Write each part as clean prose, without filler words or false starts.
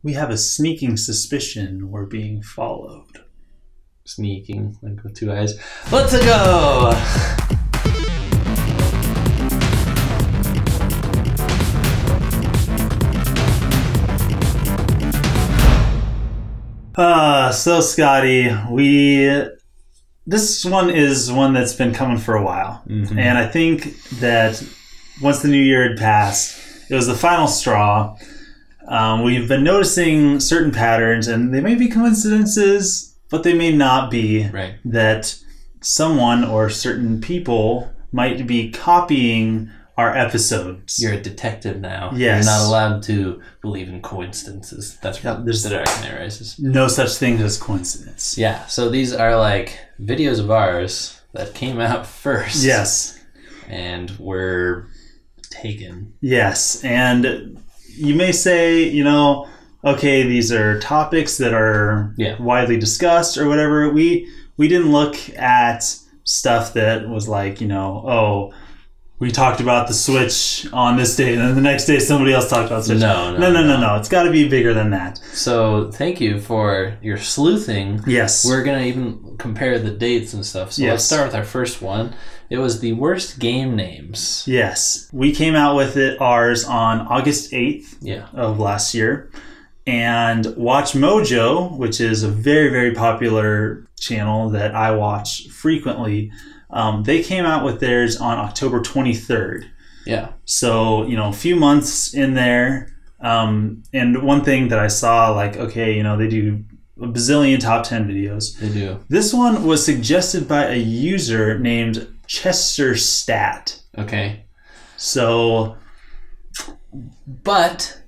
We have a sneaking suspicion we're being followed. Sneaking, like with two eyes. Let's go! So Scotty, this one is one that's been coming for a while. Mm-hmm. And I think that once the new year had passed, it was the final straw. We've been noticing certain patterns, and they may be coincidences, but they may not be. Right. That someone or certain people might be copying our episodes. You're a detective now. Yes. You're not allowed to believe in coincidences. That's what there's the Dark Knight Rises. no such thing as coincidence. Yeah, so these are like videos of ours that came out first. Yes. And were taken. Yes, and you may say, okay, these are topics that are widely discussed or whatever. We didn't look at stuff that was like, we talked about the Switch on this day, and then the next day somebody else talked about Switch. No. It's got to be bigger than that. So thank you for your sleuthing. Yes. We're going to even compare the dates and stuff. So let's start with our first one. It was the worst game names. Yes. We came out with ours on August 8th of last year. And Watch Mojo, which is a very, very popular channel that I watch frequently, they came out with theirs on October 23rd. Yeah. So, a few months in there. And one thing that I saw, like, okay, they do a bazillion top 10 videos. They do. This one was suggested by a user named Chester Stat. Okay. So, but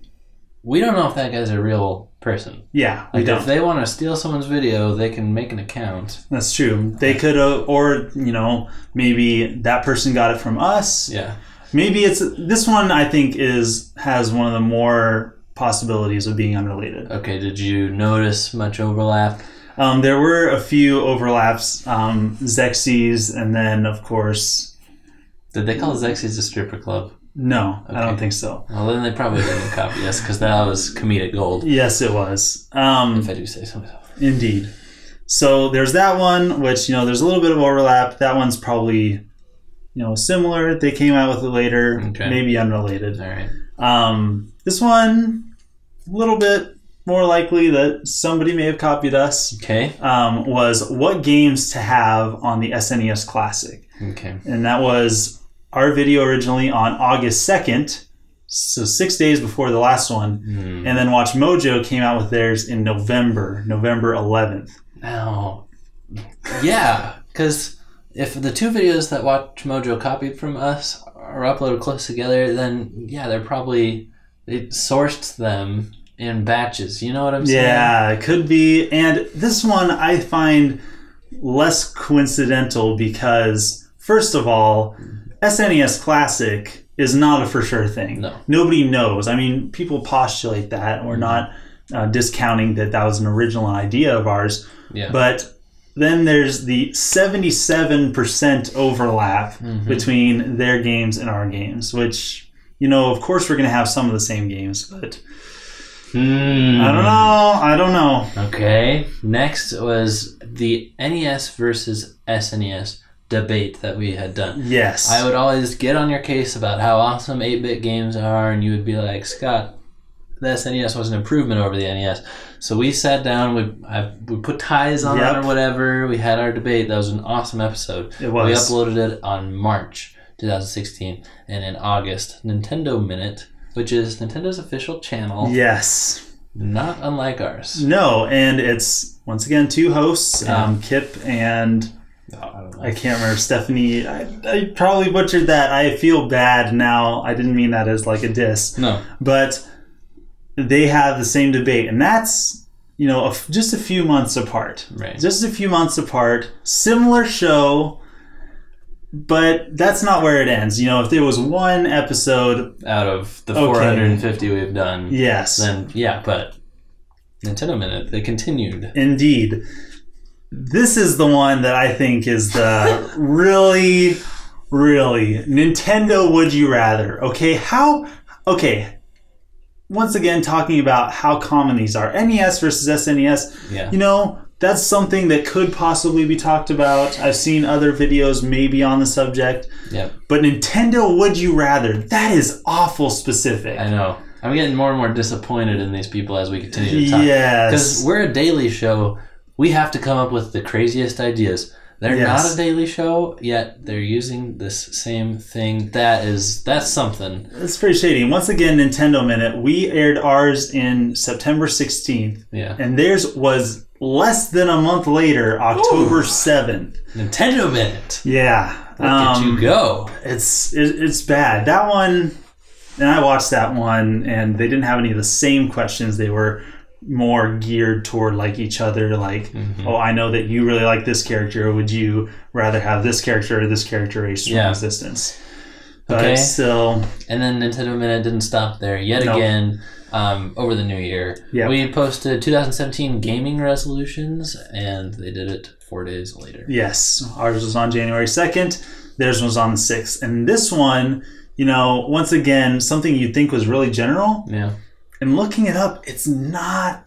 we don't know if that guy's a real person. Yeah, like if they want to steal someone's video, they can make an account. That's true. They could have, or maybe that person got it from us. Yeah. Maybe it's this one. I think has one of the more possibilities of being unrelated. Okay. Did you notice much overlap? There were a few overlaps. Zexies, and then of course. Did they call Zexies a stripper club? No, okay. I don't think so. Well, then they probably didn't copy us because that was comedic gold. Yes, it was. If I do say so myself. Indeed. So there's that one, which there's a little bit of overlap. That one's probably similar. They came out with it later, maybe unrelated. All right. This one, a little bit more likely that somebody may have copied us. Okay. Was what games to have on the SNES Classic. Okay. And that was our video originally on August 2nd, so 6 days before the last one. And then Watch Mojo came out with theirs in November 11th. Now, yeah, because if the two videos that Watch Mojo copied from us are uploaded close together, then they're probably, they sourced them in batches. You know what I'm saying? Yeah, it could be. And this one I find less coincidental because, first of all, SNES Classic is not a for sure thing. No. Nobody knows. I mean, people postulate that. We're not discounting that was an original idea of ours. Yeah. But then there's the 77% overlap between their games and our games, which, of course we're going to have some of the same games, but I don't know. Okay. Next was the NES versus SNES debate that we had done. Yes. I would always get on your case about how awesome 8-bit games are, and you would be like, Scott, the SNES was an improvement over the NES. So we sat down, we put ties on it or whatever, we had our debate. That was an awesome episode. It was. We uploaded it on March 2016, and in August, Nintendo Minute, which is Nintendo's official channel. Yes. Not unlike ours. No, and it's, once again, two hosts, Kip and... I can't remember, Stephanie. I probably butchered that. I feel bad now. I didn't mean that as like a diss. No. But they have the same debate. And that's, just a few months apart. Right. Just a few months apart. Similar show. But that's not where it ends. If there was one episode... out of the 450 we've done. Yes. Then, but Nintendo Minute, they continued. Indeed. This is the one that I think is the really Nintendo would you rather. Okay, once again, talking about how common these are. NES versus SNES. Yeah. You know, that's something that could possibly be talked about. I've seen other videos maybe on the subject. Yeah. But Nintendo Would You Rather, that is awful specific. I know. I'm getting more and more disappointed in these people as we continue to talk. Yes. Because we're a daily show. We have to come up with the craziest ideas. They're not a daily show, yet they're using this same thing. That's something. It's pretty shady. And once again, Nintendo Minute. We aired ours in September 16th. Yeah. And theirs was less than a month later, October 7th. Nintendo Minute. Yeah. Look at you go. It's bad. That one, and I watched that one, and they didn't have any of the same questions. They were more geared toward like each other, like, oh, I know that you really like this character. Would you rather have this character or this character a strong existence? But okay. Still, and then Nintendo Minute didn't stop there yet again. Over the new year, we posted 2017 gaming resolutions, and they did it 4 days later. Yes, ours was on January 2nd. Theirs was on the 6th, and this one, you know, once again, something you'd think was really general. Yeah. And looking it up, it's not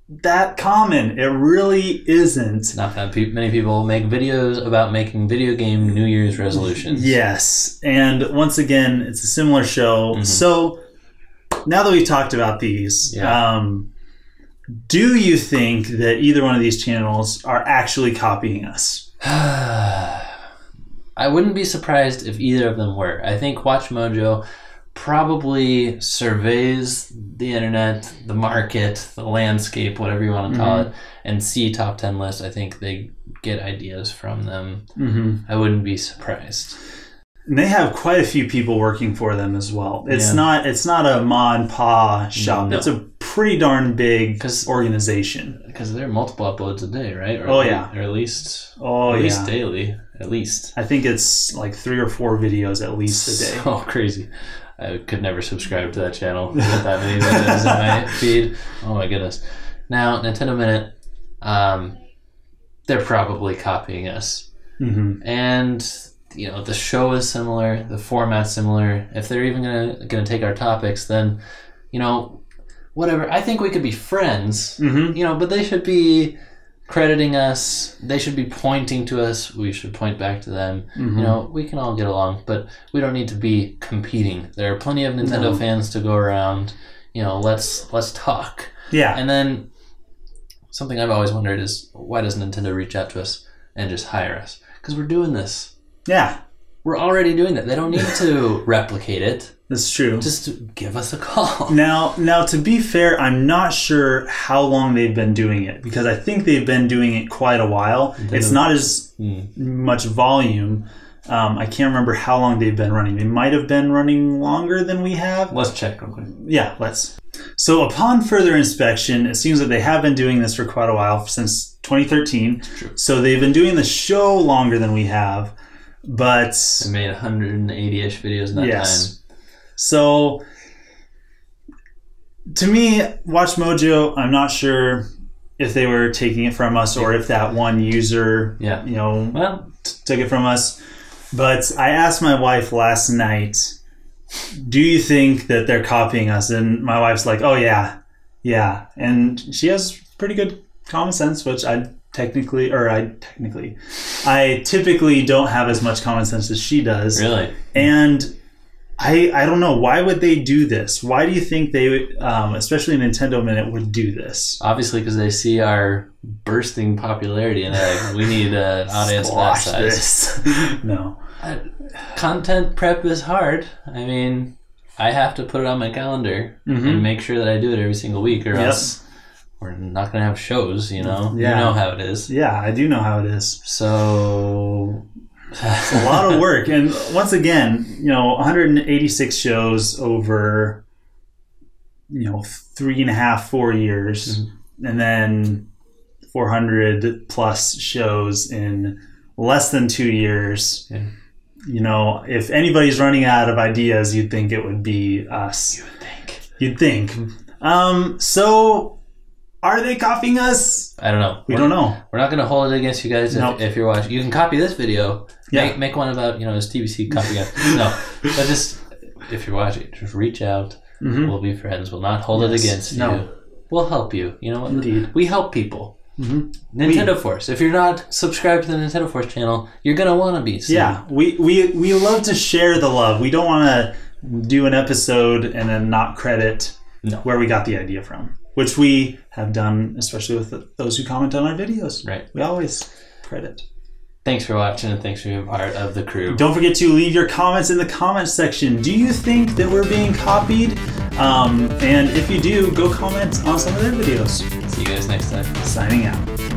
that common. It really isn't. Not that many people make videos about making video game New Year's resolutions. Yes. And once again, it's a similar show. So now that we've talked about these, do you think that either one of these channels are actually copying us? I wouldn't be surprised if either of them were. I think WatchMojo probably surveys the internet, the market, the landscape, whatever you want to call it, and see top 10 lists. I think they get ideas from them. I wouldn't be surprised. And they have quite a few people working for them as well. It's not a ma and pa shop. No. It's a pretty darn big organization. Because there are multiple uploads a day, right? Or or at least daily. At least. I think it's like 3 or 4 videos at least a day. Oh, crazy. I could never subscribe to that channel with that many videos in my feed. Oh my goodness. Now, Nintendo Minute, they're probably copying us. And, you know, the show is similar, the format's similar. If they're even gonna take our topics, then, you know, whatever. I think we could be friends, you know, but they should be crediting us. They should be pointing to us. We should point back to them. You know, we can all get along, but we don't need to be competing. There are plenty of Nintendo fans to go around. You know, let's talk. Yeah. And then something I've always wondered is, why does Nintendo reach out to us and just hire us? Because we're doing this. Yeah. We're already doing that. They don't need to replicate it. That's true. Just give us a call. Now, to be fair, I'm not sure how long they've been doing it, because I think they've been doing it quite a while. It's not as much volume. I can't remember how long they've been running. They might have been running longer than we have. Let's check real quick. Yeah, let's. So upon further inspection, it seems that they have been doing this for quite a while, since 2013. True. So they've been doing the show longer than we have. But they made 180-ish videos in that time. So to me, WatchMojo, I'm not sure if they were taking it from us or if that one user, took it from us. But I asked my wife last night, do you think that they're copying us? And my wife's like, oh, yeah. And she has pretty good common sense, which I typically don't have as much common sense as she does. Really? And I don't know, why would they do this? Why do you think they, especially Nintendo Minute, would do this? Obviously, because they see our bursting popularity and they're like, we need an audience that size. No. Content prep is hard. I mean, I have to put it on my calendar and make sure that I do it every single week, or else we're not going to have shows, you know? Yeah. You know how it is. Yeah, I do know how it is. So it's a lot of work. And once again, 186 shows over, 3.5, 4 years. And then 400 plus shows in less than 2 years. Yeah. If anybody's running out of ideas, you'd think it would be us. You'd think. So are they copying us? I don't know. We don't know. We're not going to hold it against you guys if you're watching. You can copy this video. Yeah. Make one about, this TBC copy. No. But just, if you're watching, just reach out. We'll be friends. We'll not hold it against you. We'll help you. You know what? Indeed. We help people. Nintendo Force. If you're not subscribed to the Nintendo Force channel, you're going to want to be soon. Yeah. We love to share the love. We don't want to do an episode and then not credit where we got the idea from, which we have done, especially with those who comment on our videos. Right. We always credit. Thanks for watching, and thanks for being part of the crew. Don't forget to leave your comments in the comments section. Do you think that we're being copied? And if you do, go comment on some of their videos. See you guys next time. Signing out.